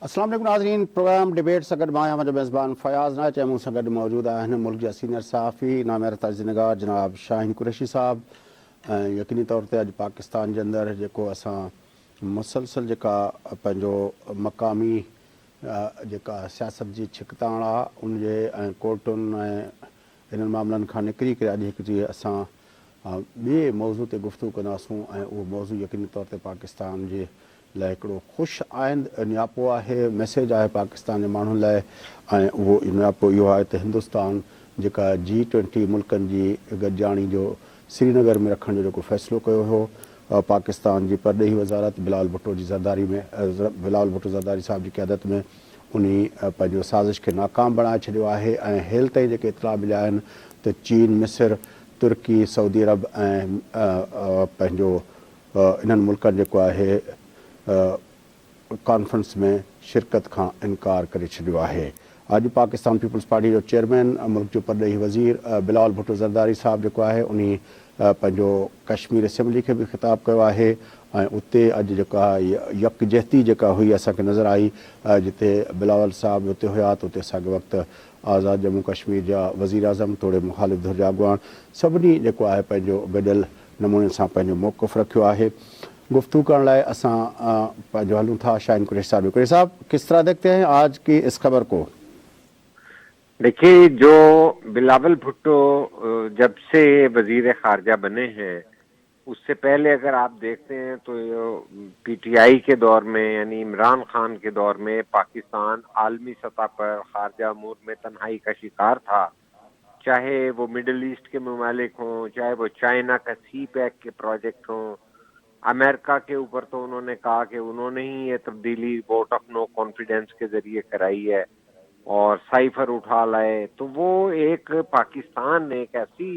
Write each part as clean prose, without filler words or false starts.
अस्सलाम वालेकुम नाज़रीन। प्रोग्राम डिबेट सगड मां मुंहिंजो मेज़बान फयाज़ नाच ऐं मूं सां गॾु मौजूदु आहिनि मुल्क जा सीनियर सहाफ़ी नामेर तर्जुनिगार जनाब शाहीन कुरैशी साहब। ऐं यकीनी तौर ते अॼु पाकिस्तान जे अंदरि जेको असां मुसलसल जेका पंहिंजो मक़ामी जेका सियासत जी छिकताण आहे उनजे ऐं कोर्टुनि ऐं हिननि मामलनि खां निकिरी करे अॼु हिकु जी असां ॿिए मौज़ू ते गुफ़्तगू कंदासूं ऐं उहो मौज़ू यकीनी तौर ते पाकिस्तान जे लाइ हिकिड़ो ख़ुशि आइंद नियापो आहे, मैसेज आहे पाकिस्तान जे माण्हुनि लाइ। ऐं उहो नियापो इहो आहे त हिंदुस्तान जेका G20 मुल्कनि जी गॾिजाणी जो श्रीनगर में रखण जो जेको फ़ैसिलो कयो हो पाकिस्तान जी परॾेही वज़ारत बिलावल भुट्टो जी ज़रदारी में बिलावल भुट्टो ज़रदारी साहिब जी क़यादत में उन पंहिंजो साज़िश खे नाकाम बणाए छॾियो आहे। ऐं हेल ताईं जेके इतला मिलिया आहिनि त चीन, मिस्र, तुर्की, सऊदी अरब ऐं पंहिंजो इन्हनि मुल्कनि जेको आहे कॉन्फ्रेंस में शिरकत खां इनकार करे छॾियो आहे। अॼु पाकिस्तान पीपल्स पार्टी जो चेयरमैन मुल्क जो परॾेही वज़ीर बिलावल भुट्टो ज़रदारी साहिब जेको आहे उन पंहिंजो कश्मीर असेंबली खे बि ख़िताब कयो आहे। ऐं उते अॼु जेका यकजहती जेका हुई असांखे नज़र आई, जिते बिलावल साहिब उते हुआ त उते असांखे वक़्तु आज़ादु जम्मू कश्मीर जा वज़ीर आज़म तोड़े मुख़ालिफ़ धुर जा अॻुवान सभिनी जेको आहे पंहिंजो गॾियल नमूने सां पंहिंजो मौक़िफ़ रखियो आहे। गुफ्तगू करण लाइ असां पंहिंजो हलूं था शाहीन कुरैशी साहब। कुरैशी साहब, किस तरह देखते हैं आज की इस खबर को? देखिए, जो बिलावल भुट्टो जब से वजीर खारजा बने हैं उससे पहले अगर आप देखते हैं तो पीटीआई के दौर में यानी इमरान खान के दौर में पाकिस्तान आलमी सतह पर खारजा अमूर में तन्हाई का शिकार था। चाहे वो मिडिल ईस्ट के ममालिक हों, चाहे वो चाइना का सी पैक के प्रोजेक्ट हों, अमेरिका के ऊपर तो उन्होंने कहा कि उन्होंने ही ये तब्दीली वोट ऑफ नो कॉन्फिडेंस के जरिए कराई है और साइफर उठा लाए। तो वो एक पाकिस्तान एक ऐसी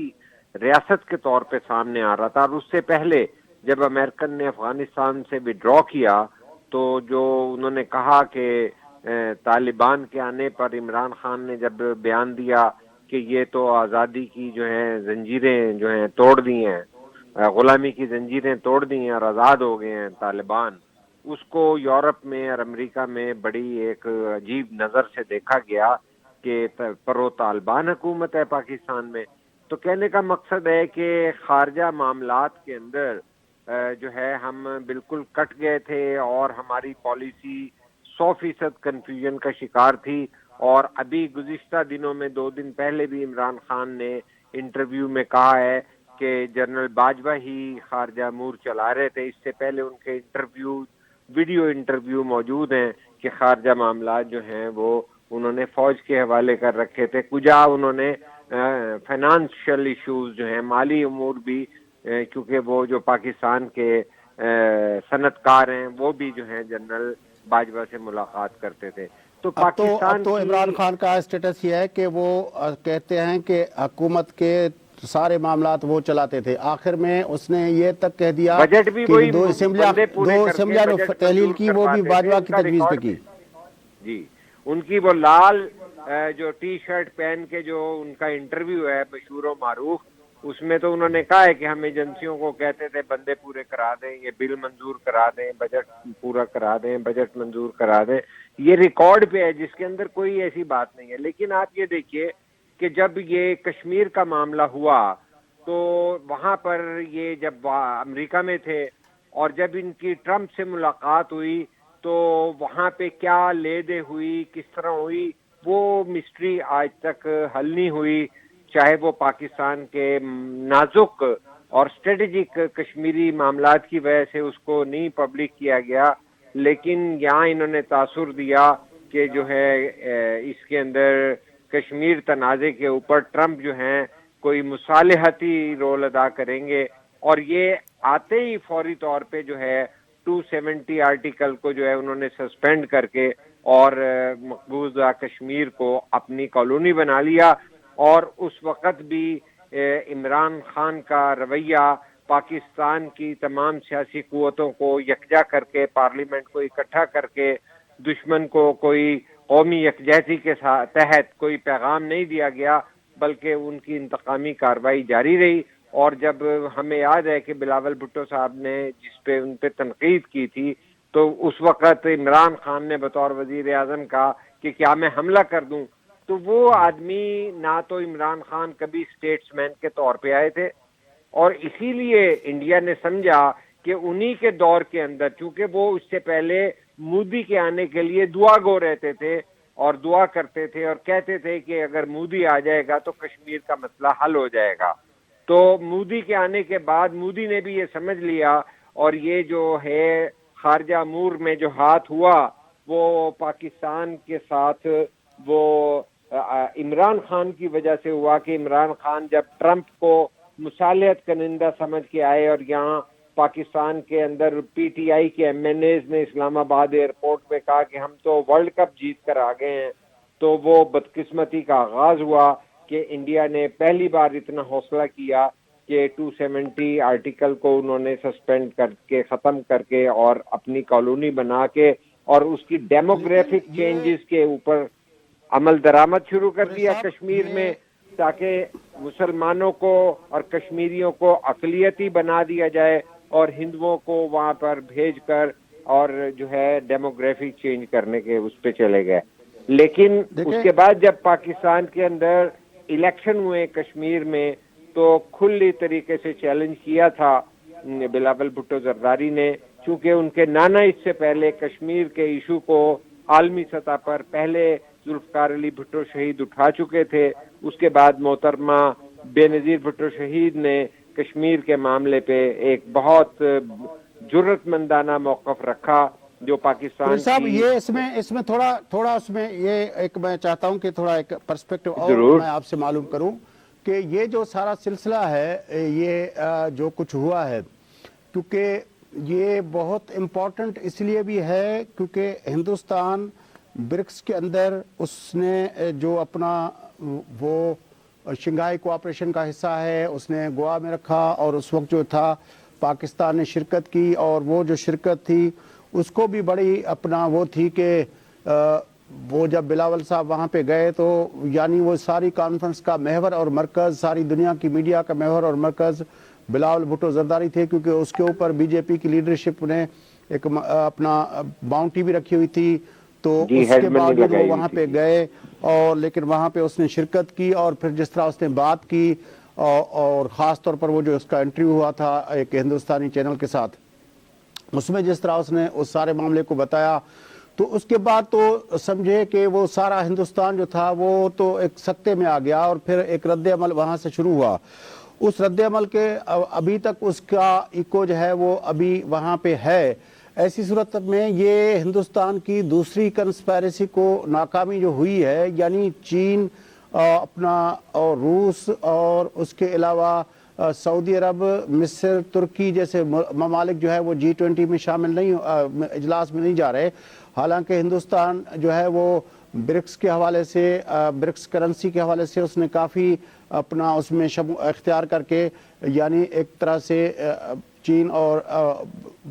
रियासत के तौर पे सामने आ रहा था। और उससे पहले जब अमेरिकन ने अफगानिस्तान से विड्रॉ किया तो जो उन्होंने कहा कि तालिबान के आने पर इमरान खान ने जब बयान दिया कि ये तो आज़ादी की जो है जंजीरें जो हैं तोड़ दी हैं, गुलामी की जंजीरें तोड़ दी हैं और आज़ाद हो गए हैं तालिबान, उसको यूरोप में और अमेरिका में बड़ी एक अजीब नज़र से देखा गया कि परो तालिबान हुकूमत है पाकिस्तान में। तो कहने का मकसद है कि खारजा मामलात के अंदर जो है हम बिल्कुल कट गए थे और हमारी पॉलिसी 100% कन्फ्यूजन का शिकार थी। और अभी गुज़िश्ता दिनों में 2 दिन पहले भी इमरान खान ने इंटरव्यू में कहा है कि जनरल बाजवा ही खारजा अमूर चला रहे थे। इससे पहले उनके वीडियो इंटरव्यू मौजूद हैं कि खारजा मामला जो हैं वो उन्होंने फौज के हवाले कर रखे थे। कुछ उन्होंने फाइनेंशियल इश्यूज जो हैं, माली उमूर भी, क्योंकि वो जो पाकिस्तान के सनतकार हैं वो भी जो हैं जनरल बाजवा से मुलाकात करते थे। तो पाकिस्तान तो इमरान खान का स्टेटस ये है कि वो कहते हैं कि हुकूमत के सारे मामलात वो चलाते थे। आखिर में उसने ये तक कह दिया बजट भी कि दो असेंबलियां जो तहलील की वो भी बाजवा की तजवीज़ पे की। जी, उनकी वो लाल जो टी शर्ट पहन के जो उनका इंटरव्यू है मशहूर व मारूफ, उसमें तो उन्होंने कहा है कि हम एजेंसियों को कहते थे बंदे पूरे करा दें, ये बिल मंजूर करा दें, बजट पूरा करा दें, बजट मंजूर करा दें। ये रिकॉर्ड पे है जिसके अंदर कोई ऐसी बात नहीं है। लेकिन आप ये देखिए कि जब ये कश्मीर का मामला हुआ तो वहां पर ये जब अमेरिका में थे और जब इनकी ट्रंप से मुलाकात हुई तो वहां पे क्या ले दे हुई, किस तरह हुई, वो मिस्ट्री आज तक हल नहीं हुई। चाहे वो पाकिस्तान के नाजुक और स्ट्रेटेजिक कश्मीरी मामलात की वजह से उसको नहीं पब्लिक किया गया, लेकिन यहाँ इन्होंने तासुर दिया कि जो है इसके अंदर कश्मीर तनाज़े के ऊपर ट्रंप जो हैं कोई मुसालहती रोल अदा करेंगे। और ये आते ही फौरी तौर पे जो है 270 आर्टिकल को जो है उन्होंने सस्पेंड करके और मकबूजा कश्मीर को अपनी कॉलोनी बना लिया। और उस वक़्त भी इमरान खान का रवैया पाकिस्तान की तमाम सियासी कुव्वतों को यकजा करके, पार्लियामेंट को इकट्ठा करके दुश्मन को कोई कौमी यकजहती के तहत कोई पैगाम नहीं दिया गया, बल्कि उनकी इंतकामी कार्रवाई जारी रही। और जब हमें याद है कि बिलावल भुट्टो साहब ने जिस पे उन पे तनकीद की थी تو اس وقت عمران خان نے بطور وزیر اعظم کہا کہ کیا میں حملہ کر دوں. تو وہ آدمی نہ تو عمران خان کبھی اسٹیٹس مین کے طور پہ آئے تھے, اور اسی لیے انڈیا نے سمجھا کہ انہی کے دور کے اندر, چونکہ وہ اس سے پہلے مودی کے آنے کے لیے دعا گو رہتے تھے اور دعا کرتے تھے اور کہتے تھے کہ اگر مودی آ جائے گا تو کشمیر کا مسئلہ حل ہو جائے گا. تو مودی کے آنے کے بعد مودی نے بھی یہ سمجھ لیا, اور یہ جو ہے خارجہ امور میں جو ہاتھ ہوا وہ پاکستان کے ساتھ وہ عمران خان کی وجہ سے ہوا, کہ عمران خان جب ٹرمپ کو مصالحت کنندہ سمجھ کے آئے اور یہاں پاکستان کے اندر پی ٹی آئی کے ایم این ایز نے اسلام آباد ایئرپورٹ پہ کہا کہ ہم تو ورلڈ کپ جیت کر آ گئے ہیں, تو وہ بدقسمتی کا آغاز ہوا کہ انڈیا نے پہلی بار اتنا حوصلہ کیا کہ 270 آرٹیکل کو انہوں نے سسپینڈ کر کے ختم کر کے اور اپنی کالونی بنا کے اور اس کی ڈیموگرافک چینجز کے اوپر عمل درآمد شروع کر دیا کشمیر میں, تاکہ مسلمانوں کو اور کشمیریوں کو اقلیتی بنا دیا جائے اور ہندوؤں کو وہاں پر بھیج کر اور جو ہے ڈیموگرافک چینج کرنے کے اس پہ چلے گئے. لیکن اس کے بعد جب پاکستان کے اندر الیکشن ہوئے کشمیر میں, تو کھلی طریقے سے چیلنج کیا تھا بلاول بھٹو زرداری نے, چونکہ ان کے نانا اس سے پہلے کشمیر کے ایشو کو عالمی سطح پر پہلے ذوالفقار علی بھٹو شہید اٹھا چکے تھے. اس کے بعد محترمہ بے نظیر بھٹو شہید نے کشمیر کے معاملے پہ ایک بہت جرأت مندانہ موقف رکھا جو پاکستان صاحب کی. یہ اس میں تھوڑا اس میں یہ ایک میں چاہتا ہوں کہ تھوڑا ایک پرسپیکٹو اور میں آپ سے معلوم کروں کہ یہ جو سارا سلسلہ ہے یہ جو کچھ ہوا ہے, کیونکہ یہ بہت امپورٹنٹ اس لیے بھی ہے کیونکہ ہندوستان برکس کے اندر اس نے جو اپنا وہ شنگھائی کوآپریشن کا حصہ ہے اس نے گوا میں رکھا, اور اس وقت جو تھا پاکستان نے شرکت کی, اور وہ جو شرکت تھی اس کو بھی بڑی اپنا وہ تھی کہ وہ جب بلاول صاحب وہاں پہ گئے تو یعنی وہ ساری کانفرنس کا محور اور مرکز, ساری دنیا کی میڈیا کا محور اور مرکز بلاول بھٹو زرداری تھے, کیونکہ اس کے اوپر بی جے پی کی لیڈرشپ نے ایک اپنا باؤنٹی بھی رکھی ہوئی تھی. تو اس کے باوجود وہ وہاں پہ گئے اور لیکن وہاں پہ اس نے شرکت کی, اور پھر جس طرح اس نے بات کی اور خاص طور پر وہ جو اس کا انٹرویو ہوا تھا ایک ہندوستانی چینل کے ساتھ, اس میں جس طرح اس نے اس سارے معاملے کو بتایا, تو اس کے بعد تو سمجھے کہ وہ سارا ہندوستان جو تھا وہ تو ایک سکتے میں آ گیا, اور پھر ایک رد عمل وہاں سے شروع ہوا. اس رد عمل کے ابھی تک اس کا ایکو جو ہے وہ ابھی وہاں پہ ہے. ایسی صورت میں یہ ہندوستان کی دوسری کنسپیریسی کو ناکامی جو ہوئی ہے, یعنی چین اپنا اور روس اور اس کے علاوہ سعودی عرب, مصر, ترکی جیسے ممالک جو ہے وہ G20 میں شامل نہیں, اجلاس میں نہیں جا رہے, حالانکہ ہندوستان جو ہے وہ برکس کے حوالے سے, برکس کرنسی کے حوالے سے اس نے کافی اپنا اس میں اختیار کر کے, یعنی ایک طرح سے چین اور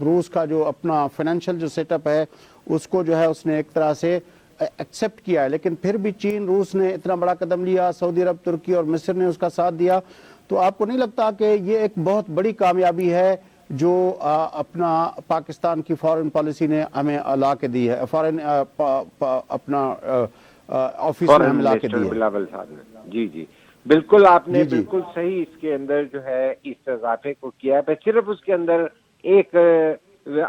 روس کا جو اپنا فائنینشیل جو سیٹ اپ ہے اس کو جو ہے اس نے ایک طرح سے ایکسیپٹ کیا ہے. لیکن پھر بھی چین, روس نے اتنا بڑا قدم لیا, سعودی عرب, ترکی اور مصر نے اس کا ساتھ دیا. تو آپ کو نہیں لگتا کہ یہ ایک بہت بڑی کامیابی ہے جو اپنا پاکستان کی فارن پالیسی نے ہمیں لا کے دی ہے, فارن اپنا آفس میں ہمیں لا کے دی ہے؟ بلاول صاحب نے جی بالکل, آپ نے بالکل صحیح اس کے اندر جو ہے اس اضافے کو کیا ہے. صرف اس کے اندر ایک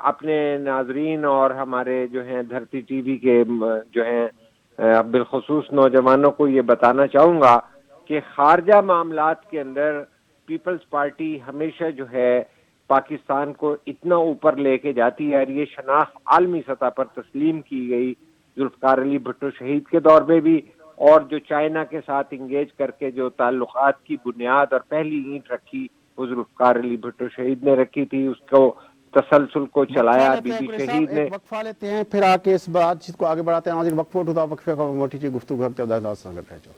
اپنے ناظرین اور ہمارے جو ہیں دھرتی ٹی وی کے جو ہیں بالخصوص نوجوانوں کو یہ بتانا چاہوں گا کہ خارجہ معاملات کے اندر پیپلز پارٹی ہمیشہ جو ہے پاکستان کو اتنا اوپر لے کے جاتی ہے, اور یہ شناخت عالمی سطح پر تسلیم کی گئی ذوالفقار علی بھٹو شہید کے دور میں بھی, اور جو چائنا کے ساتھ انگیج کر کے جو تعلقات کی بنیاد اور پہلی اینٹ رکھی وہ ذوالفقار علی بھٹو شہید نے رکھی تھی. اس کو تسلسل کو چلایا بی بی شہید نے. وقفہ لیتے ہیں, پھر آ کے اس بات چیز کو آگے بڑھاتے ہیں. ناظرین وقفہ اٹھتا وقفے کا موٹی چیز گفتگو کرتے ہیں. سنگت رہ جاؤ.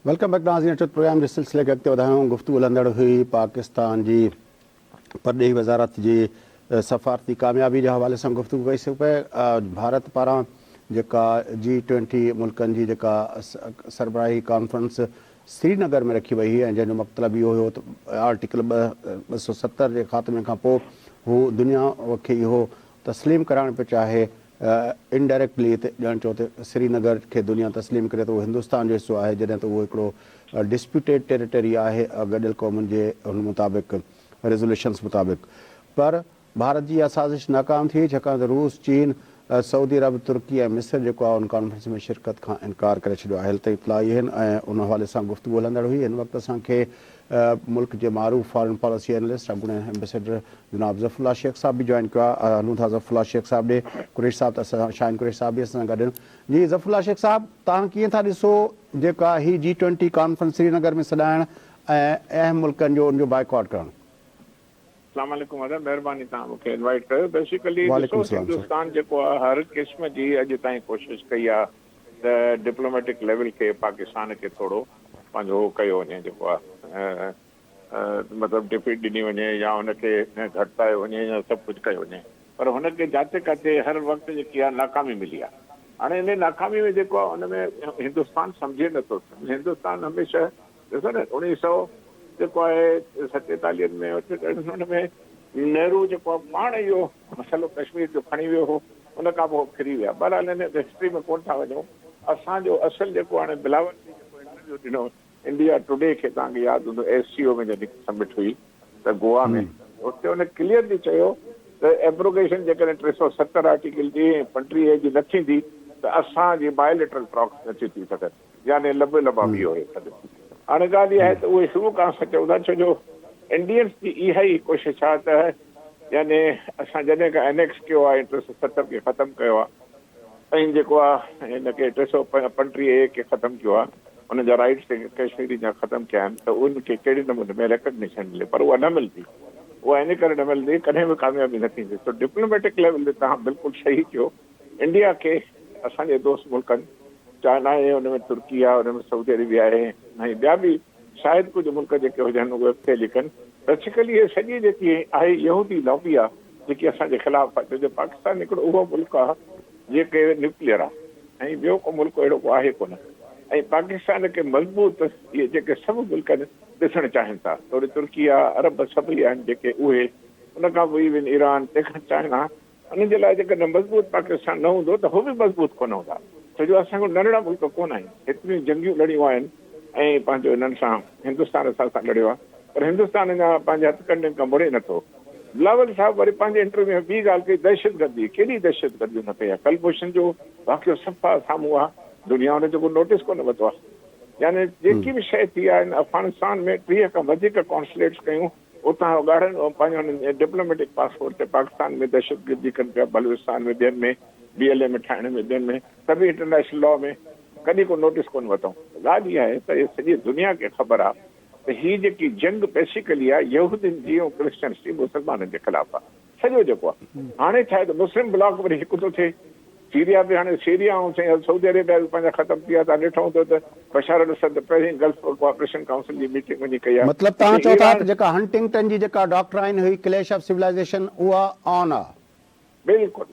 ویلکم بیک ناظرین. پروگرام جس سلسلے کے اگتے ودھائیں گفتگو لندڑ ہوئی پاکستان جی پرڏيهي وزارت جی سفارتی کامیابی کے حوالے سے گفتگو کئی سے پہ. بھارت پارا जेका G20 मुल्कनि जी जेका सरबराही कॉन्फ्रेंस श्रीनगर में रखी वई ऐं जंहिंजो मतिलबु इहो हुयो त आर्टिकल 270 जे ख़ात्मे खां पोइ हू दुनिया खे इहो तस्लीम कराइणु पियो चाहे इनडायरेक्टली हिते ॼण चओ त श्रीनगर खे दुनिया तस्लीम करे त उहो हिंदुस्तान जो हिसो आहे, जॾहिं त उहो हिकिड़ो डिस्प्यूटेड टेरिटरी आहे गॾियल क़ौमुनि जे हुन मुताबिक़ रेज़ोल्यूशन्स मुताबिक़। पर भारत जी इहा साज़िश नाकाम थी छाकाणि त रूस, चीन, सऊदी अरब, तुर्की ऐं मिस्र जेको आहे उन कॉन्फ्रेंस में शिरकत खां इनकार करे छॾियो आहे। हेल्थ ताईं इतला इहे आहिनि ऐं उन हवाले सां गुफ़्तगू हलंदड़ हुई। हिन वक़्तु असांखे मुल्क जे मारूफ़ फॉरेन पॉलिसी एनालिस्ट अॻूणे एम्बेसडर जनाब ज़फ़रुल्लाह शेख साहब बि जॉइन कयो आहे। हलूं था ज़फ़रुल्लाह शेख साहब ॾे। कुरैशी साहब त असां शाहीन कुरैशी साहब बि असां सां गॾु आहिनि। जी ज़फ़रुल्लाह शेख साहब, तव्हां कीअं था ॾिसो जेका ही G20 कॉन्फ्रेंस श्रीनगर में सॾाइण ऐं अहम मुल्कनि जो उनजो बाइकॉट करणु? अस्सलाम वालेकुम अदा, महिरबानी तव्हां मूंखे इनवाइट कयो। बेसिकली वालेकुम ॾिसो, सलाम हिंदुस्तान जेको आहे हर क़िस्म जी अॼु ताईं कोशिशि कई आहे त डिप्लोमेटिक लेवल खे पाकिस्तान खे थोरो पंहिंजो कयो वञे, जेको आहे मतिलबु डिफीट ॾिनी वञे या हुनखे घटितायो वञे या सभु कुझु कयो वञे, पर हुनखे जिते किथे हर वक़्तु जेकी आहे नाकामी मिली आहे। हाणे इन नाकामी में जेको आहे हुनमें हिंदुस्तान सम्झे नथो। हिंदुस्तान हमेशह ॾिसो न 1900 जेको आहे 47 में हुन में नेहरू जेको आहे पाण इहो मसइलो कश्मीर जो खणी वियो हो, उन खां पोइ फिरी विया। बहरहाल हिन हिस्ट्री में कोन था वञूं। असांजो असुलु जेको हाणे बिलावल जेको इंटरव्यू ॾिनो इंडिया टुडे खे, तव्हांखे यादि हूंदो SCO में जॾहिं समिट हुई त गोवा में, उते हुन क्लियरली चयो त एब्रोगेशन जेकॾहिं 370 आर्टिकल जी 35A जी न थींदी त असांजी बायोलिटरल टॉक्स नथी थी सघनि, यानी लबे लबा बीहो हे सॼो। हाणे ॻाल्हि इहा आहे त उहे शुरू खां असां चऊं था, छो जो इंडियंस जी इहा ई कोशिशि आहे त यानी असां जॾहिं खां एनेक्स कयो आहे 370 खे ख़तमु कयो आहे ऐं जेको आहे हिनखे 335A खे ख़तमु कयो आहे, हुन जा राइट्स कश्मीरी जा ख़तमु कया आहिनि, त उनखे कहिड़े नमूने में रिकग्निशन मिले, पर उहा न मिलंदी। उहा इन करे न मिलंदी, कॾहिं बि कामयाबी न थींदी। त डिप्लोमेटिक लेवल ते तव्हां बिल्कुलु सही कयो, इंडिया खे असांजे दोस्त मुल्कनि, चाइना आहे, हुनमें तुर्की आहे, हुनमें सऊदी अरेबिया आहे ऐं ॿिया बि शायदि कुझु मुल्क जेके हुजनि उहे अॻिते लिखनि। बेसिकली इहे सॼी जेकी आहे यहूदी लॉबी आहे जेकी असांजे ख़िलाफ़ु आहे, छो जो पाकिस्तान हिकिड़ो उहो मुल्क आहे जेके न्यूक्लियर आहे ऐं ॿियो को मुल्क अहिड़ो को आहे कोन। ऐं पाकिस्तान खे मज़बूत इहे जेके सभु मुल्क ॾिसणु चाहिनि था, थोरी तुर्की आहे, अरब सभई आहिनि जेके उहे, उन खां पोइ इवन ईरान, तंहिंखां चाइना, उन्हनि जे लाइ जेकॾहिं मज़बूत पाकिस्तान न हूंदो त हू बि मज़बूत कोन हूंदा। छो जो असां नंढड़ा मुल्क कोन आहिनि, हेतिरियूं जंगियूं लड़ियूं आहिनि ऐं पंहिंजो हिननि सां हिंदुस्तान सां लड़ियो आहे, पर हिंदुस्तान अञा पंहिंजे हथकंडनि खां मुड़े नथो। बिलावल साहब वरी पंहिंजे इंटरव्यू में ॿी ॻाल्हि कई, दहशतगर्दी, केॾी दहशतगर्दी न कई आहे। कलभूषण जो वाक़ियो सफ़ा साम्हूं आहे, दुनिया हुन जो नोटिस कोन वरितो आहे। यानी जेकी बि शइ थी आहे अफ़गानिस्तान में 30 खां वधीक कॉन्सुलेट्स कयूं, उतां उगाड़नि पंहिंजो डिप्लोमेटिक पासपोर्ट ते पाकिस्तान में दहशतगर्दी कनि पिया, बलूचिस्तान में, ॿियनि में, BLA में ठाहिण में, ॿियनि में, सभी इंटरनेशनल लॉ में कॾहिं को नोटिस कोन वरितऊं। ॻाल्हि इहा आहे त इहे सॼी दुनिया खे ख़बर आहे त हीअ जेकी जंग बेसिकली आहे यहूदियुनि जी ऐं क्रिश्चियन्स जी, मुस्लमाननि जे ख़िलाफ़ु आहे सॼो जेको आहे। हाणे छा आहे त मुस्लिम ब्लॉक वरी हिकु थो थिए, सीरिया बि हाणे सीरिया ऐं सऊदी अरेबिया बि पंहिंजा ख़तमु थी विया। तव्हां ॾिठो हूंदो त बशार अल-असद पहिरीं गल्फ कोऑपरेशन काउंसिल जी मीटिंग वञी कई आहे। मतिलबु तव्हां चओ था त जेका हंटिंगटन जी जेका डॉक्ट्राइन हुई क्लैश ऑफ सिविलाइजेशन, उहा ऑन आहे? बिल्कुलु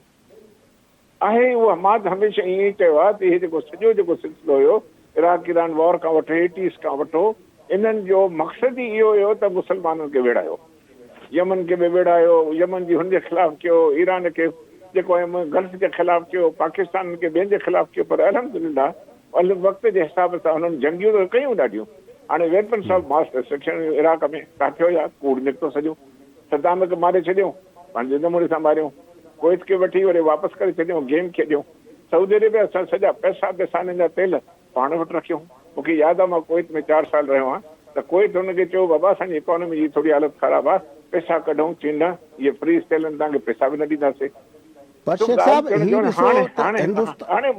आहे उहा। मां त हमेशह ईअं ई चयो आहे त इहे जेको सॼो जेको सिलसिलो हुयो इराक ईरान वॉर खां वठी 80s खां वठो, इन्हनि जो मक़सदु ई इहो हुयो त मुस्लमाननि खे विड़ायो, यमन खे बि विड़ायो, यमन जी हुनजे ख़िलाफ़ु कयो, ईरान खे जेको आहे गल्फ जे ख़िलाफ़ु कयो, पाकिस्तान खे ॿियनि जे ख़िलाफ़ु कयो, पर अल्हम्दुलिल्लाह वक़्त जे हिसाब सां हुननि जंगियूं त कयूं ॾाढियूं। हाणे weapons of mass destruction Iraq में किथे हुया, कूड़ निकितो सॼो, सद्दाम खे मारे छॾियो, पंहिंजे नमूने सां मारियो, कुवैत खे वठी वरी वापसि करे छॾियो, गेम खेॾियो, सऊदी अरेबिया असां सॼा पैसा हिननि जा तेल पाण वटि रखियो। मूंखे यादि आहे मां कुवैत में 4 साल रहियो आहियां, त कुवैत हुनखे चयो बाबा असांजी इकोनॉमी जी थोरी हालत ख़राबु आहे, पैसा कढूं, चीन इहे फ्रीज़ थियल आहिनि, तव्हांखे पैसा बि न ॾींदासीं। हाणे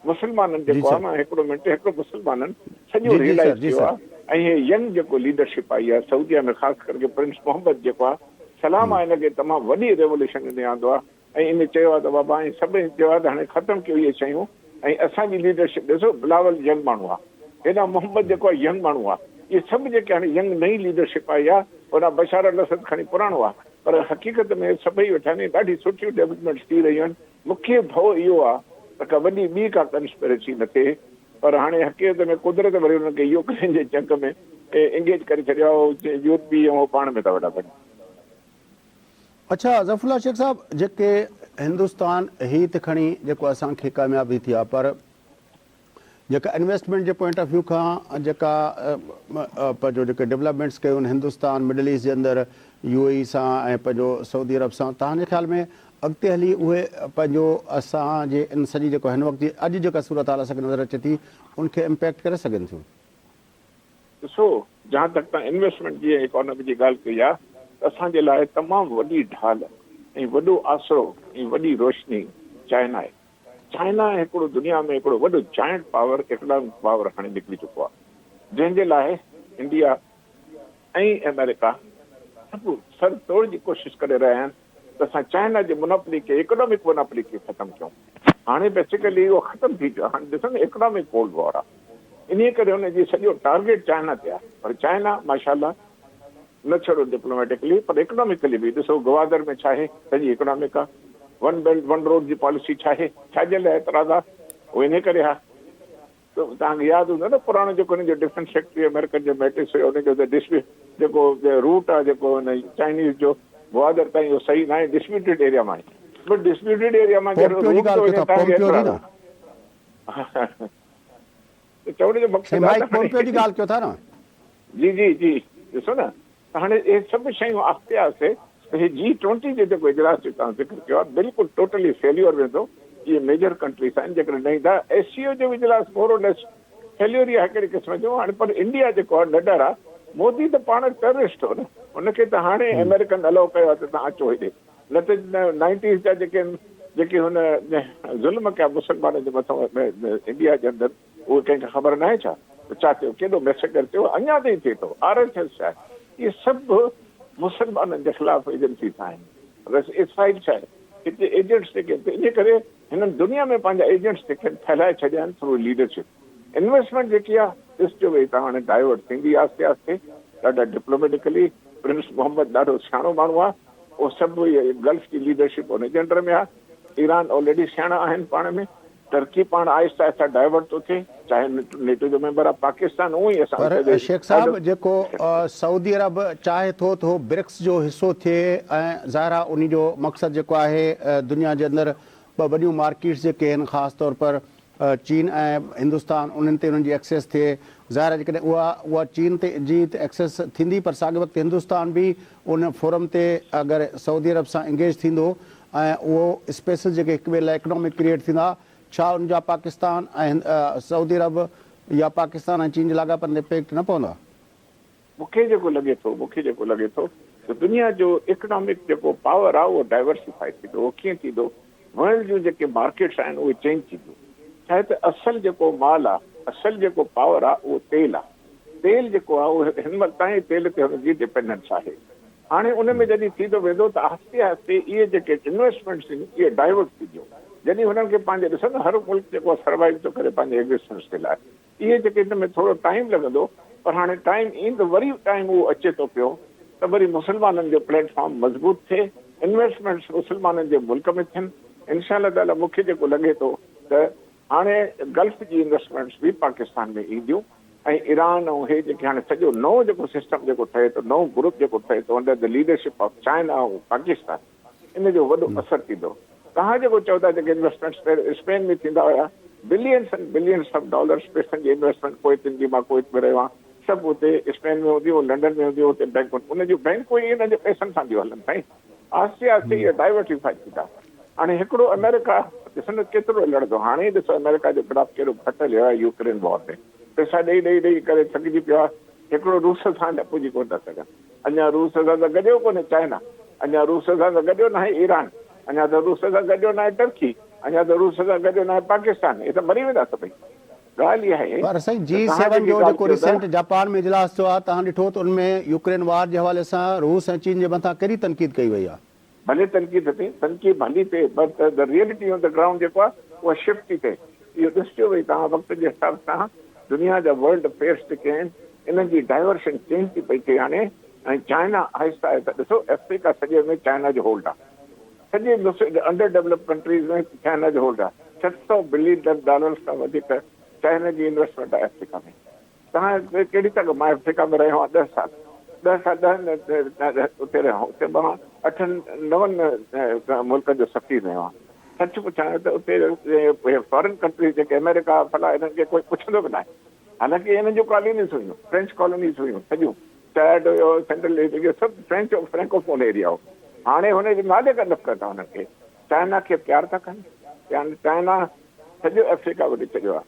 मुस्लमाननि जेको आहे, मां हिकिड़ो मिंट, हिकिड़ो मुस्लमाननि सॼो रियलाइज़ कयो आहे ऐं हे यंग जेको लीडरशिप आई आहे सऊदीया में, ख़ासि करके प्रिंस मोहम्मद जेको आहे, सलाम आहे हिनखे तमामु वॾी रेवोल्यूशन इन आंदो आहे। ऐं इन चयो आहे त बाबा ऐं सभिनी चयो आहे त हाणे ख़तमु कयो इहे शयूं, ऐं असांजी लीडरशिप ॾिसो, बिलावल यंग माण्हू आहे, हेॾा मोहम्मद जेको आहे यंग माण्हू आहे, इहे सभु जेके हाणे यंग नई लीडरशिप आई आहे, होॾा बशार अल-असद खणी पुराणो आहे, पर हक़ीक़त में सभई वेठा आहिनि, ॾाढी सुठियूं डेवलपमेंट्स थी रहियूं आहिनि। मूंखे भउ इहो आहे त का वॾी ॿी का कंस्पिरेसी न थिए। पर हाणे हक़ीक़त में कुदरत वरी हुनखे यूक्रेन जे जंग में इंगेज करे छॾियो आहे, यूरोपी ऐं पाण में था वॾा बणनि। अच्छा ज़फ़रुल्लाह शेख साहब, जेके हिंदुस्तान ही त खणी जेको असांखे कामयाबी थी आहे, पर जेका investment J point of view खां जेका पंहिंजो जेके डेवलपमेंट्स कयूं हिंदुस्तान मिडल ईस्ट जे अंदरि UAE सां ऐं पंहिंजो सऊदी अरब सां, तव्हांजे ख़्याल में अॻिते हली उहे पंहिंजो असांजे इन सॼी जेको हिन वक़्तु जी अॼु जेका सूरत हाल असांखे नज़र अचे थी उनखे इम्पैक्ट करे सघनि थियूं? ॾिसो, जहां तक तव्हां इन्वेस्टमेंट जी इकोनॉमी जी ॻाल्हि कई आहे त असांजे लाइ तमामु वॾी ढाल ऐं वॾो आसिरो ऐं वॾी रोशनी चाइना आहे। चाइना हिकिड़ो दुनिया में हिकिड़ो वॾो जाइंट पावर, इकोनॉमिक पावर हाणे निकिरी चुको आहे, जंहिंजे लाइ इंडिया ऐं अमेरिका सभु सर तोड़ जी कोशिशि करे रहिया आहिनि त असां चाइना जे मुनाफ़ली खे, इकोनॉमिक मुनाफ़ली खे ख़तमु कयूं। हाणे बेसिकली उहो ख़तमु थी पियो आहे। हाणे ॾिसो न, इकोनॉमिक कोल्ड वॉर आहे, इन करे हुनजी सॼो टारगेट चाइना ते आहे। पर चाइना माशाल्लाह न छड़ो डिप्लोमेटिकली पर इकोनॉमिकली बि ॾिसो, गवादर में छा आहे, सॼी इकोनॉमिक आहे। वन बेल्ट वन रोड जी पॉलिसी छा आहे, छाजे लाइ एतिराज़ आहे, उहो इन करे आहे। त तव्हांखे यादि हूंदो न पुराणो जेको हिन जो डिफेंस सेक्रेटरी अमेरिकन जो मैटिस हुयो, हुनजो त जेको रूट आहे जेको हुन चाइनीज़ जो गवादर ताईं उहो सही न आहे, डिस्प्यूटेड एरिया मां आहे। बट डिस्प्यूटेड एरिया मां चवण जो मक़सदु जी जी जी ॾिसो न, हाणे इहे सभु शयूं आहिस्ते आहिस्ते हे G20 जो जेको इजलास जो तव्हां ज़िक्र कयो आहे बिल्कुलु टोटली फेल्यूर वेंदो। इहे मेजर कंट्रीज़ आहिनि जेकॾहिं न ईंदा। SCO जो इजलास मोर और लेस फेल्यूर ई आहे हिकिड़े क़िस्म जो। हाणे पर इंडिया जेको आहे न डर आहे, मोदी त पाण टेररिस्ट हो न, हुनखे त हाणे अमेरिकन अलाउ कयो आहे त तव्हां अचो हेॾे, न त 90s जा जेके हुन ज़ुल्म कया मुस्लमाननि जे मथां इंडिया जे अंदरि, उहे कंहिंखे ख़बर न आहे छा थियो, केॾो मैसेकर थियो, अञा ताईं थिए थो। RSS छा आहे, इहे सभु मुस्लमाननि जे ख़िलाफ़ एजेंसी आहिनि। बसि इसराइल छा आहे, हिते एजेंट्स जेके इन करे हिननि दुनिया में पंहिंजा एजेंट्स जेके फैलाए छॾिया आहिनि थ्रू लीडरशिप। इन्वेस्टमेंट जेकी आहे ॾिसजो भई तव्हां हाणे डाइवर्ट थींदी आहिस्ते आहिस्ते, ॾाढा डिप्लोमेटिकली। प्रिंस मोहम्मद ॾाढो सियाणो माण्हू आहे, उहो सभु इहे गल्फ जी लीडरशिप हुनजे अंडर में आहे। ईरान ऑलरेडी सियाणा आहिनि पाण में। टर्की पाण आहिस्ता आहिस्ता डाइवर्ट थो थिए, चाहे नेटो जो मेंबर आहे पाकिस्तान, उहो ई असां। पर शेख साहब, जेको सऊदी अरब चाहे थो त उहो ब्रिक्स जो हिसो थिए ऐं ज़ाहिर आहे उन जो मक़सदु जेको आहे दुनिया जे अंदरि ॿ वॾियूं मार्केट्स जेके आहिनि ख़ासि तौर पर चीन ऐं हिंदुस्तान, उन्हनि ते उन्हनि जी एक्सेस थिए। ज़ाहिर आहे जेकॾहिं उहा चीन ते जी एक्सेस थींदी, पर साॻे वक़्तु हिंदुस्तान बि उन फोरम ते अगरि सऊदी अरब सां इंगेज थींदो ऐं उहो स्पेसिस जेके हिक ॿिए लाइ इकनॉमिक क्रिएट थींदा, छा उनजा पाकिस्तान ऐं सऊदी अरब या पाकिस्तान ऐं चीन जे लाॻापनि ते इम्पैक्ट न पवंदा? मूंखे जेको लॻे थो त दुनिया जो इकोनॉमिक जेको पावर आहे उहो डाइवर्सिफाई थींदो। उहो कीअं थींदो, वर्ल्ड जूं जेके मार्केट्स आहिनि उहे चेंज थींदियूं। छा आहे त असल जेको माल आहे, असल जेको पावर आहे उहो तेल आहे। तेल जेको आहे उहो हिन वक़्तु ताईं तेल ते हुनजी डिपेंडेंस आहे। हाणे उन में जॾहिं थींदो वेंदो त आहिस्ते आहिस्ते इहे जेके इन्वेस्टमेंट्स आहिनि इहे डाइवर्ट थींदियूं। जॾहिं हुननि खे पंहिंजे ॾिसो न, हर मुल्क जेको सर्वाइव थो करे पंहिंजे एग्ज़िस्टेंस जे लाइ, इहे जेके हिन में थोरो टाइम लॻंदो, पर हाणे टाइम ईंदो, वरी टाइम उहो अचे थो पियो त वरी मुस्लमाननि जो प्लेटफॉर्म मज़बूत थिए, इन्वेस्टमेंट्स मुस्लमाननि जे मुल्क में थियनि। इंशाअल्लाह ताला मूंखे जेको लॻे थो त हाणे गल्फ जी इन्वेस्टमेंट्स बि पाकिस्तान में ईंदियूं ऐं ईरान ऐं हे जेके हाणे सॼो नओं जेको सिस्टम जेको ठहे थो, नओं ग्रुप जेको ठहे थो under the leadership of China ऐं पाकिस्तान, इन जो वॾो असरु थींदो। तव्हां जेको चओ था जेके इन्वेस्टमेंट्स स्पेन में थींदा हुया, billions and billions of dollars पैसनि जी इन्वेस्टमेंट कोइतनि जी, मां कोइत में रहियो आहियां, सभु हुते स्पेन में हूंदियूं, लंडन में हूंदियूं, हुते बैंकुनि, उन जूं बैंकूं ई इन जे पैसनि सां थियूं हलनि साईं। आहिस्ते आहिस्ते इहे डाइवर्सिफाई थींदा। हाणे हिकिड़ो अमेरिका ॾिसो न केतिरो लड़ंदो। हाणे ई ॾिसो अमेरिका जो ग्राफ कहिड़ो घटियल आहे यूक्रेन वॉर में, पैसा ॾेई करे थकिजी पियो आहे। हिकिड़ो रूस सां न पुॼी कोन था सघनि, अञा रूस सां त गॾियो कोन्हे चाइना, अञा रूस सां त गॾियो न आहे ईरान, अञा त रूस सां गॾियो न आहे टर्की, अञा त रूस सां गॾियो न आहे पाकिस्तान। इहे त मरी वेंदा सभई। ॻाल्हि इहा आहे। पर साईं G7 जो जेको रिसेंट जापान में इजलास थियो आहे, तव्हां ॾिठो त उनमें यूक्रेन वार जे हवाले सां रूस ऐं चीन जे मथां कहिड़ी तनक़ीद कई वई आहे? भले तनक़ीद थिए, तनक़ीद भली थिए, but the reality on the ground जेको आहे उहा शिफ्ट थी थिए। इहो ॾिसिजो भई तव्हां वक़्त जे हिसाब सां दुनिया जा वर्ल्ड अफेयर्स जेके आहिनि इन्हनि जी डाइवर्शन चेंज थी पई थिए हाणे। ऐं चाइना आहिस्ता आहिस्ता ॾिसो, अफ्रीका सॼे में चाइना जो होल्ड आहे, सॼे अंडर डेवलप कंट्रीज़ में चाइना जो होल्ड आहे। $600 बिलियन खां वधीक चाइना जी इन्वेस्टमेंट आहे अफ्रीका में। तव्हां कहिड़ी था मां अफ्रीका में रहियो आहियां 10 साल, 10 साल उते रहियो, उते मां 8-9 मुल्कनि जो सफ़ीर रहियो आहियां। सच पुछां त उते फॉरेन कंट्रीज़ जेके अमेरिका फला हिननि खे कोई पुछंदो बि न आहे। हालांकि हिननि जूं कॉलोनीज़ हुयूं, फ्रेंच कॉलोनीज़ हुयूं सॼियूं, चैड हुयो, सेंट्रल इहो सभु फ्रेंच फ्रैंकोफोन एरिया हो। हाणे हुनजे नाले खां नफ़रत आहे हुननि खे। चाइना खे प्यारु था कनि, चाइना सॼो अफ्रीका वठी छॾियो आहे,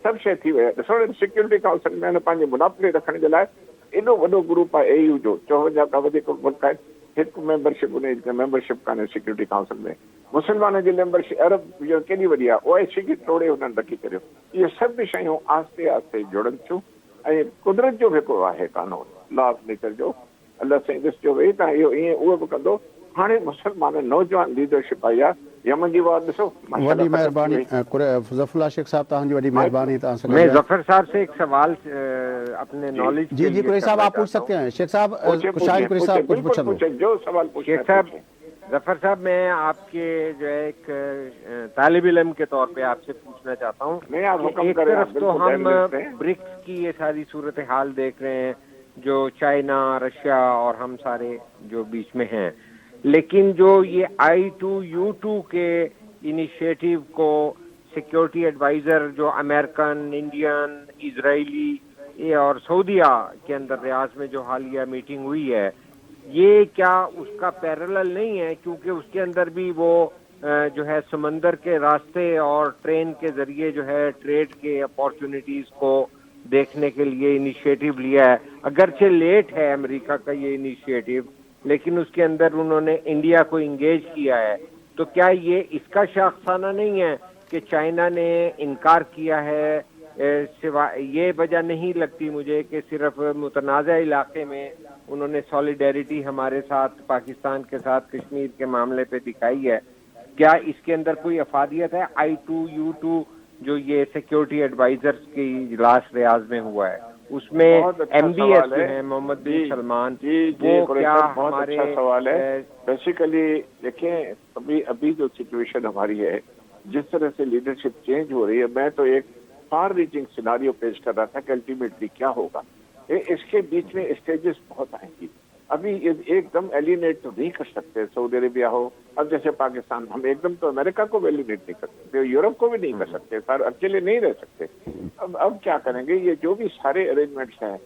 सभु शइ थी वई आहे। ॾिसो सिक्योरिटी काउंसिल में हिन पंहिंजी मुनाफ़िले रखण जे लाइ एॾो वॾो ग्रुप आहे AU जो, 54 खां वधीक मुल्क आहिनि, हिकु मेंबरशिप उन मेंबरशिप कान्हे सिक्योरिटी काउंसिल में। मुस्लमाननि जी मेंबरशिप अरब केॾी वॾी आहे, OIC खे तोड़े हुननि रखी छॾियो। इहे सभु शयूं आहिस्ते आहिस्ते जुड़नि थियूं ऐं कुदरत जो बि हिकिड़ो आहे कानून, लॉ ऑफ नेचर जो। अल्लाह साईं ॾिसजो वेही त इहो ईअं उहो बि कंदो। हाणे मुस्लमान नौजवान लीडरशिप आई आहे, यमन जी बात ॾिसो। वॾी महिरबानी ज़फ़रुल्लाह शेख साहब, तव्हांजी वॾी महिरबानी। मैं जफर साहब से एक सवाल अपने नॉलेज जी जी कुरैशी साहब आप पूछ सकते हैं। शेख साहब शाहिद कुरैशी साहब कुछ पूछना है, जो सवाल पूछना है। शेख साहब, जफर साहब, मैं आपके जो है एक तालिब इल्म के तौर पे आपसे पूछना चाहता हूँ। एक तरफ तो हम ब्रिक्स की ये सारी सूरत हाल देख रहे हैं जो चाइना, रशिया और हम सारे जो बीच में हैं, लेकिन जो ये I2U2 के इनिशिएटिव को सिक्योरिटी एडवाइजर जो अमेरिकन, इंडियन, इजरायली और सऊदीया के अंदर रियाज में जो हालिया मीटिंग हुई है, ये क्या उसका पैरेलल नहीं है? क्योंकि उसके अंदर भी वो जो है समंदर के रास्ते और ट्रेन के जरिए जो है ट्रेड के अपॉर्चुनिटीज को देखने के लिए इनिशिएटिव लिया है। अगरचे लेट है अमेरिका का ये इनिशिएटिव, लेकिन उसके अंदर उन्होंने इंडिया को इंगेज किया है। तो क्या ये इसका शाखसाना नहीं है कि चाइना ने इनकार किया है? सिवाय ये वजह नहीं लगती मुझे कि सिर्फ मुतनाज़ा इलाके में उन्होंने सॉलिडेरिटी हमारे साथ, पाकिस्तान के साथ कश्मीर के मामले पे दिखाई है। क्या इसके अंदर कोई अफादियत है? I2U2 जो ये सिक्योरिटी एडवाइजर्स की इजलास रियाज में हुआ है, उसमें MBS जो है मोहम्मद बिन सलमान, वो क्या हमारे सवाल है। बेसिकली देखें, अभी जो सिचुएशन हमारी है, जिस तरह से लीडरशिप चेंज हो रही है, मैं तो एक फार रीचिंग सिनारियो पेश कर रहा था कि अल्टीमेटली क्या होगा। इसके बीच में स्टेजेस बहुत आएंगी। अभी एकदम एलिनेट तो नहीं कर सकते। सऊदी अरेबिया हो, अब जैसे पाकिस्तान, हम एकदम तो अमेरिका को भी एलिनेट नहीं कर सकते, यूरोप को भी नहीं कर सकते, सर अकेले नहीं रह सकते। अब क्या करेंगे? ये जो भी सारे अरेंजमेंट्स हैं,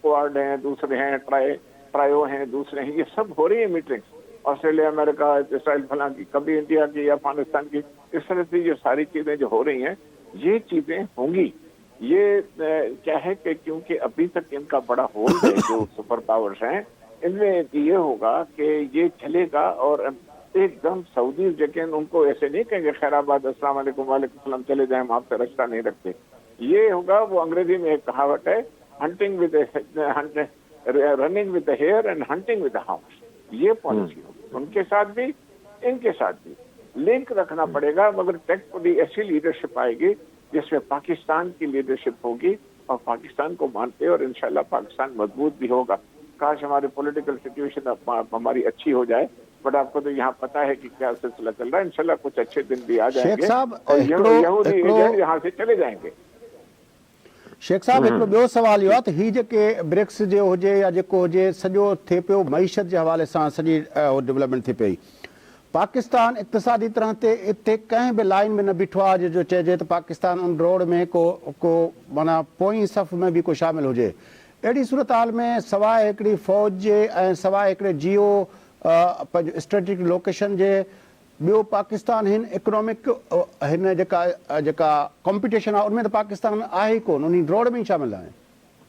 क्वाड हैं, दूसरे हैं, ट्रायो हैं, दूसरे हैं, ये सब हो रही है मीटिंग्स। ऑस्ट्रेलिया, अमेरिका, इसराइल, फलां की, कभी इंडिया की या अफगानिस्तान की, इस तरह से ये सारी चीजें जो हो रही हैं, ये चीजें होंगी। ये क्या है कि क्योंकि अभी तक इनका बड़ा होल्ड है जो सुपर पावर्स हैं, इनमें ये होगा कि ये चलेगा और एकदम सऊदी जगह उनको ऐसे नहीं कहेंगे खैराबाद अस्सलाम वालेकुम वालेकुम सलाम चले जाए, हम आपसे रिश्ता नहीं रखते। ये होगा, वो अंग्रेजी में एक कहावत है, hunting with running with the hare and hunting with the hounds. ये पॉलिसी होगी उनके साथ भी, इनके साथ भी। लिंक रखना पड़ेगा, मगर टेक्निकली ऐसी लीडरशिप आएगी जिसमें पाकिस्तान की लीडरशिप होगी और पाकिस्तान को मानते, और इंशाल्लाह पाकिस्तान मजबूत भी होगा। काश हमारी पॉलिटिकल सिचुएशन हमारी अच्छी हो जाए, बट आपको तो यहाँ पता है कि क्या सिलसिला चल रहा है। इंशाल्लाह कुछ अच्छे दिन भी आ जाएंगे और यहूदी एजेंट यहाँ से चले जाएंगे। शेख साहब, हिकिड़ो ॿियो सवाल इहो आहे त हीअ जेके ब्रिक्स जो हुजे या जेको हुजे, सॼो थिए पियो मईशत जे हवाले सां सॼी डेवलपमेंट थिए पई। पाकिस्तान इक़्तिसादी तरह ते इते कंहिं बि लाइन में न बीठो आहे जो चइजे त पाकिस्तान उन रोड में को माना पोईं सफ़ में बि को शामिल हुजे। अहिड़ी सूरत हाल में सवाइ हिकिड़ी फ़ौज जे ऐं सवाइ हिकिड़े जियो स्ट्रेटेजिक लोकेशन जे, ॿियो पाकिस्तान हिन इकोनॉमिक हिन जेका कॉम्पिटिशन आहे उनमें त पाकिस्तान आहे ई कोन, उन रोड में ई शामिल आहे।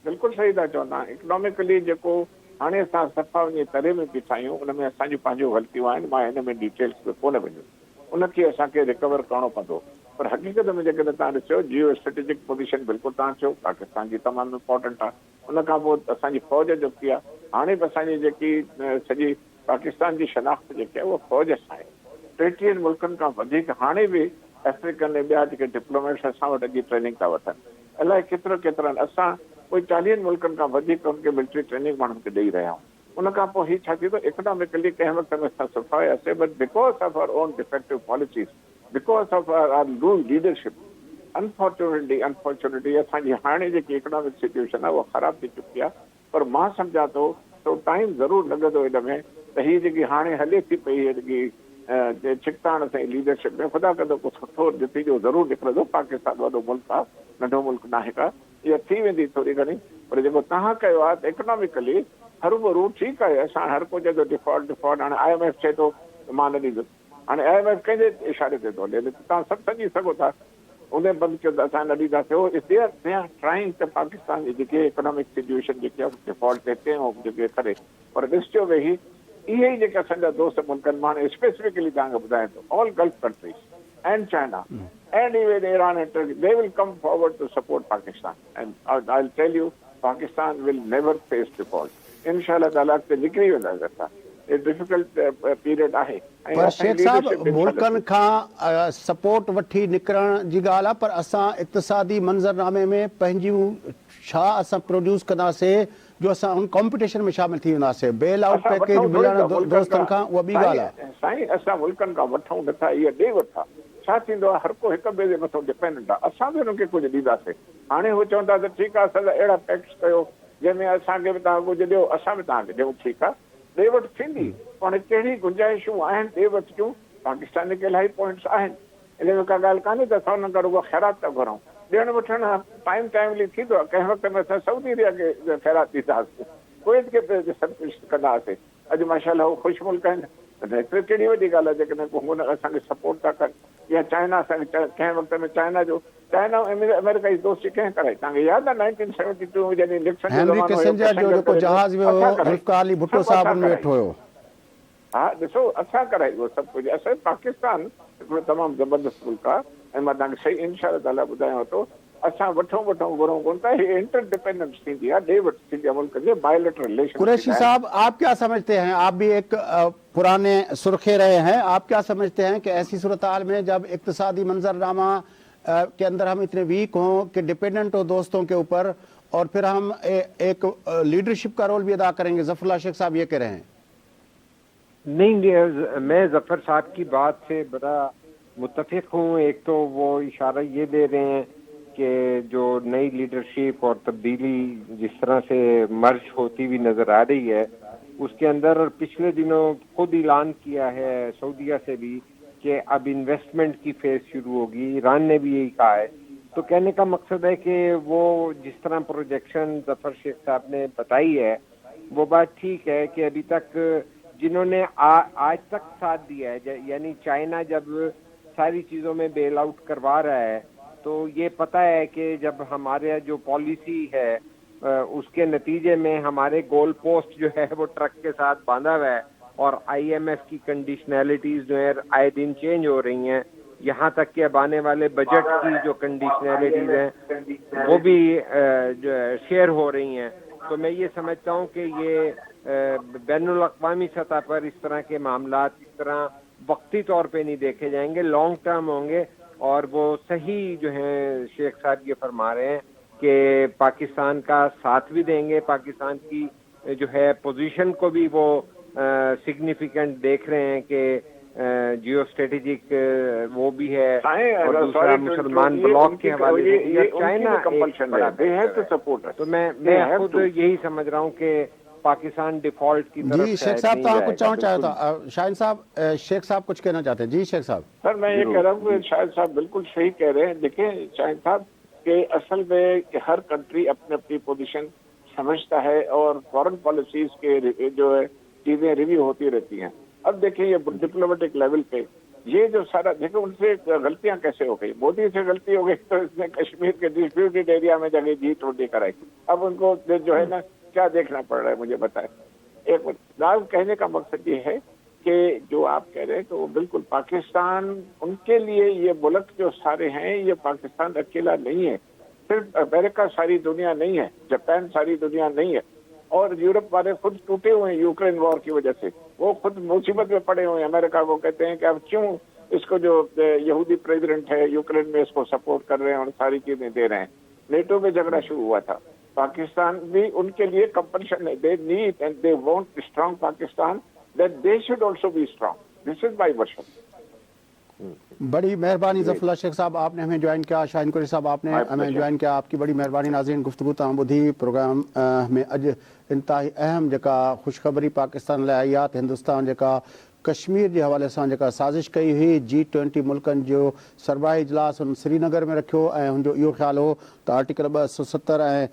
बिल्कुलु सही था चवंदा। इकोनॉमिकली जेको हाणे असां सफ़ा वञी तरे में बीठा आहियूं, उन में असांजूं पंहिंजूं ग़लतियूं आहिनि। मां हिन में डिटेल्स में कोन वञो, उनखे असांखे रिकवर करणो पवंदो। पर हक़ीक़त में जेकॾहिं तव्हां ॾिसो, जियो स्ट्रेटेजिक पोजीशन बिल्कुलु तव्हां चयो पाकिस्तान जी तमामु इम्पोर्टेंट आहे। उन खां पोइ असांजी फ़ौज जो की आहे, हाणे बि असांजी जेकी सॼी पाकिस्तान जी शनाख़्त जेकी आहे उहा फ़ौज सां आहे। 33 मुल्कनि खां वधीक हाणे बि अफ्रीकन ऐं ॿिया जेके डिप्लोमेट्स असां वटि अॼु ट्रेनिंग था वठनि, अलाए केतिरा असां कोई 40 मुल्कनि खां वधीक उनखे मिलिट्री ट्रेनिंग माण्हुनि खे ॾेई रहिया आहियूं। उन खां पोइ हीउ छा थी थो, इकोनॉमिकली कंहिं वक़्त में असां सुठा हुयासीं, but because of our own defective policies because of our loose leadership. Unfortunately असांजी हाणे जेकी इकोनॉमिक सिचुएशन आहे उहा ख़राब थी चुकी आहे, पर मां सम्झां थो त टाइम ज़रूरु लॻंदो हिन में त हीअ जेकी हाणे हले थी पई जेकी छिकताण सां लीडरशिप में ख़ुदा कंदो कुझु सुठो नतीजो ज़रूरु निकिरंदो। पाकिस्तान वॾो मुल्क आहे, नंढो मुल्क न आहे का, इहा थी वेंदी थोरी घणी, पर जेको तव्हां कयो आहे त इकोनॉमिकली हरू ठीकु आहे। असां हर को चए थो डिफॉल्ट हाणे IMF चए थो मां न ॾींदुसि, हाणे IMF कंहिंजे इशारे ते थो हले, तव्हां सभु सम्झी सघो था उन बंदि कयो त असां न ॾींदासीं। ट्राइंग त पाकिस्तान जी जेके इकोनॉमिक सिचुएशन जेकी आहे डिफॉल्ट ते कयूं जेके करे, पर ॾिसिजो वेही इहे ई जेके असांजा दोस्त मुल्क आहिनि, मां स्पेसिफिकली तव्हांखे ॿुधायां थो, all Gulf countries and China and even Iran and Turkey, they will come forward to support Pakistan and I will tell you Pakistan will never face default. इंशाल्लाह ताला अॻिते निकिरी वेंदासीं असां। डिफिकल्ट पीरियड आहे। पर शेख साहब मुल्कनि खां सपोर्ट वठी निकिरण जी ॻाल्हि आहे, पर असां इक़्तिसादी मंज़रनामे में पंहिंजूं छा असां प्रोड्यूस कंदासीं जो असां उन कॉम्पिटिशन में शामिल थी वेंदासीं। बेल आउट पैकेज मिलण दोस्तनि खां उहा ॿी ॻाल्हि आहे। साईं असां मुल्कनि खां वठूं नथा, इहा ॾे वठा छा थींदो आहे, हर को हिक ॿिए जे मथां डिपेंडेंट आहे। असां बि हुनखे कुझु ॾींदासीं। हाणे हू चवंदा त ठीकु आहे असां अहिड़ा टैक्स कयो जंहिंमें असांखे बि तव्हां कुझु ॾियो, असां बि तव्हांखे ॾियूं, ठीकु आहे ॾे वठि थींदी, पर कहिड़ी गुंजाइशूं आहिनि ॾे वठि जूं। पाकिस्तान के इलाही पॉइंट्स आहिनि, इन में का ॻाल्हि कान्हे त असां हुननि खां रुॻो ख़ैरात था घुरूं। ॾियणु वठणु टाइमली थींदो आहे। कंहिं वक़्त में असां सऊदी अरबिया खे ख़ैरात ॾींदासीं, कुवैत खे सभु कुझु कंदा हुआसीं। अॼु माशाल्लाह हू ख़ुशि मुल्क आहिनि, त एतिरी कहिड़ी वॾी ॻाल्हि आहे जेकॾहिं हुन असांखे सपोर्ट था कनि। या चाइना असांखे कंहिं वक़्त में चाइना अमेरिका जी दोस्ती कंहिं कराई, तव्हांखे यादि आहे 1972 जॾहिं निक्सन हेनरी किसिंजर जो जेको जहाज़ वियो ज़ुल्फ़िकार अली भुट्टो साहब में वेठो हुयो। हा ॾिसो असां कराई उहो सभु कुझु। असां पाकिस्तान हिकिड़ो तमामु ज़बरदस्त मुल्क आहे ऐं मां तव्हांखे सही इंशाअल्लाह ताला ॿुधायांव थो, असां वठूं घुरूं कोन था, हीअ इंटरडिपेंडेंस थींदी आहे, ॾे वठि थींदी आहे मुल्क जे बायोलेटरल रिलेशन। कुरैशी साहब आप क्या समझते हैं, आप भी एक पुराने सुर्खे रहे हैं, आप क्या समझते हैं कि ऐसी सूरत हाल में जब इक़्तिसादी मंजरनामा के अंदर हम इतने वीक हों कि डिपेंडेंट हो दोस्तों के ऊपर, और फिर हम एक लीडरशिप का रोल भी अदा करेंगे, ज़फ़रुल्लाह शेख साहब ये कह रहे हैं। नहीं, मैं ज़फ़र साहब की बात से बड़ा मुत्तफ़िक़ हूँ। एक तो वो इशारा ये दे रहे हैं कि जो नई लीडरशिप और तब्दीली जिस तरह से मर्ज होती हुई नज़र आ रही है, उसके अंदर पिछले दिनों खुद ऐलान किया है सऊदीया से भी कि अब इन्वेस्टमेंट की फेज शुरू होगी। ईरान ने भी यही कहा है। तो कहने का मकसद है कि वो जिस तरह प्रोजेक्शन ज़फ़र शेख साहब ने बताई है वो बात ठीक है कि अभी तक जिन्होंने आज तक साथ दिया है, यानी चाइना जब सारी चीज़ों में बेल आउट करवा रहा है, तो ये पता है कि जब हमारे जो पॉलिसी है उसके नतीजे में हमारे गोल पोस्ट जो है वो ट्रक के साथ बांधा हुआ है और IMF की कंडीशनैलिटीज़ जो है आए दिन चेंज हो रही हैं। यहाँ तक कि अब आने वाले बजट की जो कंडीशनैलिटीज़ हैं वो भी जो शेयर हो रही हैं। तो मैं ये समझता हूँ कि ये बैनुल अक़वामी सतह पर इस तरह के मामलात इस तरह वक्ती तौर पे नहीं देखे जाएंगे, लॉन्ग टर्म होंगे। और वो सही जो है शेख साहब ये फरमा रहे हैं कि पाकिस्तान का साथ भी देंगे, पाकिस्तान की जो है पोजीशन को भी वो सिग्निफिकेंट देख रहे हैं कि जियो स्ट्रेटेजिक वो भी है, और दूसरा मुसलमान ब्लॉक के हवाले से चाइना तो मैं खुद यही समझ रहा हूँ कि पाकिस्तान डिफॉल्ट की तरफ। जी शेख साहब तो कुछ कहना चाहता था, शाहिन साहब शेख साहब कुछ कहना चाहते हैं। जी शेख साहब। सर मैं ये कह रहा हूँ कि शाहिद साहब बिल्कुल सही कह रहे हैं। देखिए शाहिद साहब कि असल में हर कंट्री अपनी अपनी पोजीशन समझता है और फॉरेन पॉलिसीज के जो है चीजें रिव्यू होती रहती हैं। अब देखिए ये डिप्लोमेटिक लेवल पे ये जो सारा देखो उनसे गलतियां कैसे हो गई। मोदी से गलती हो गई तो इसने कश्मीर के डिस्प्यूटेड एरिया में जगह G20 कराई। अब उनको जो है ना क्या देखना पड़ रहा है मुझे बताएं। एक बात कहने का मकसद ये है कि जो आप कह रहे हैं तो बिल्कुल पाकिस्तान उनके लिए ये मुल्क जो सारे हैं ये पाकिस्तान अकेला नहीं है, सिर्फ अमेरिका सारी दुनिया नहीं है, जापान सारी दुनिया नहीं है, और यूरोप वाले खुद टूटे हुए हैं यूक्रेन वॉर की वजह से, वो खुद मुसीबत में पड़े हुए हैं। अमेरिका को कहते हैं कि अब क्यों इसको जो यहूदी प्रेसिडेंट है यूक्रेन में इसको सपोर्ट कर रहे हैं और सारी चीजें दे रहे हैं। नेटो में झगड़ा शुरू हुआ था, पाकिस्तान भी उनके लिए कंपल्शन है, they need and they want strong Pakistan, that they should also be strong. This is my version. बड़ी मेहरबानी ज़फ़रुल्लाह शेख साहब, आपने हमें ज्वाइन किया। शाहीन कुरैशी साहब, आपने हमें ज्वाइन किया। आपकी बड़ी मेहरबानी। नाज़रीन, गुफ्तगू तव्हां ॿुधी प्रोग्राम में अॼु इंतहाई अहम जेका ख़ुशख़बरी पाकिस्तान लाइ आई आहे त हिंदुस्तान जेका कश्मीर के हवाले से जेका साज़िश कई हुई, G20 मुल्कनि जो सरबराही इजलास उन श्रीनगर में रखियो ऐं हुनजो इहो ख़्यालु हो त आर्टिकल 270 ऐं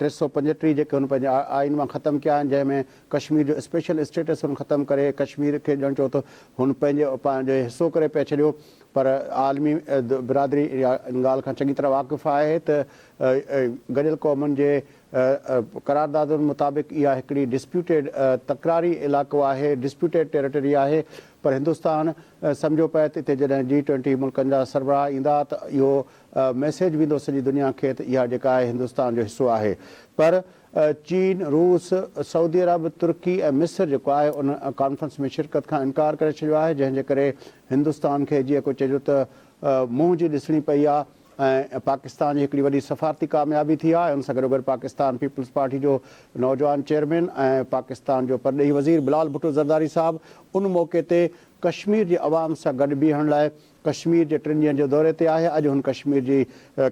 335 जेके हुन पंहिंजे आइन में ख़तमु कया आहिनि, जंहिंमें कश्मीर जो स्पेशल स्टेटस हुन ख़तमु करे कश्मीर खे ॼण चयो त हुन पंहिंजो हिसो करे पिया छॾियो। पर आलमी बिरादरी इन ॻाल्हि खां चङी तरह वाक़ुफ़ु आहे त गॾियल क़ौमुनि जे करारदादुनि मुताबिक़ इहा हिकिड़ी डिस्प्यूटेड तकरारी इलाइक़ो आहे, डिस्प्यूटेड टेरिटरी आहे। पर हिंदुस्तान सम्झो पए त हिते जॾहिं G20 मुल्कनि जा सरबराह ईंदा त इहो मैसेज वेंदो सॼी दुनिया खे त इहा जेका आहे हिंदुस्तान जो हिसो आहे। पर चीन, रूस, सऊदी अरब, तुर्की ऐं मिस्र जेको आहे उन कॉन्फ्रेंस में शिरकत खां इनकार करे छॾियो आहे, जंहिंजे करे हिंदुस्तान खे जीअं को चइजो त मुंहुं जी ॾिसणी पई आहे ऐं पाकिस्तान जी हिकिड़ी वॾी सफ़ारती कामयाबी थी आहे। उन सां गॾोगॾु पाकिस्तान पीपल्स पार्टी जो नौजवान चेयरमैन ऐं पाकिस्तान जो परॾेही वज़ीर बिलाल भुट्टो ज़रदारी साहब उन मौक़े ते कश्मीर जी आवाम सां गॾु बीहण लाइ कश्मीर जे 3 ॾींहंनि जे दौरे ते आहे। अॼु हुन कश्मीर जी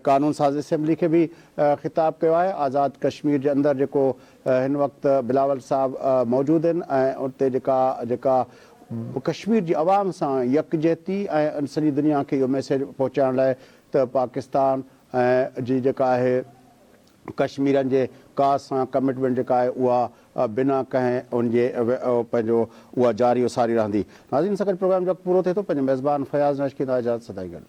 कानून साज़ असेंबली खे बि ख़िताब कयो आहे। आज़ाद कश्मीर जे अंदरि जेको हिन वक़्तु बिलावल साहब मौजूदु आहिनि ऐं उते जेका कश्मीर जी आवाम सां यकजहती ऐं सॼी दुनिया खे इहो मैसेज पहुचाइण लाइ त पाकिस्तान जी जेका आहे कश्मीरनि जे काज़ सां कमिटमेंट जेका आहे उहा बिना कंहिं उनजे पंहिंजो उहा जारी सारी रहंदी। नाज़रीन, सां गॾु प्रोग्राम जो पूरो थिए थो। पंहिंजे मेज़बान फयाज़ नश खे इजाज़त सदाई गॾु।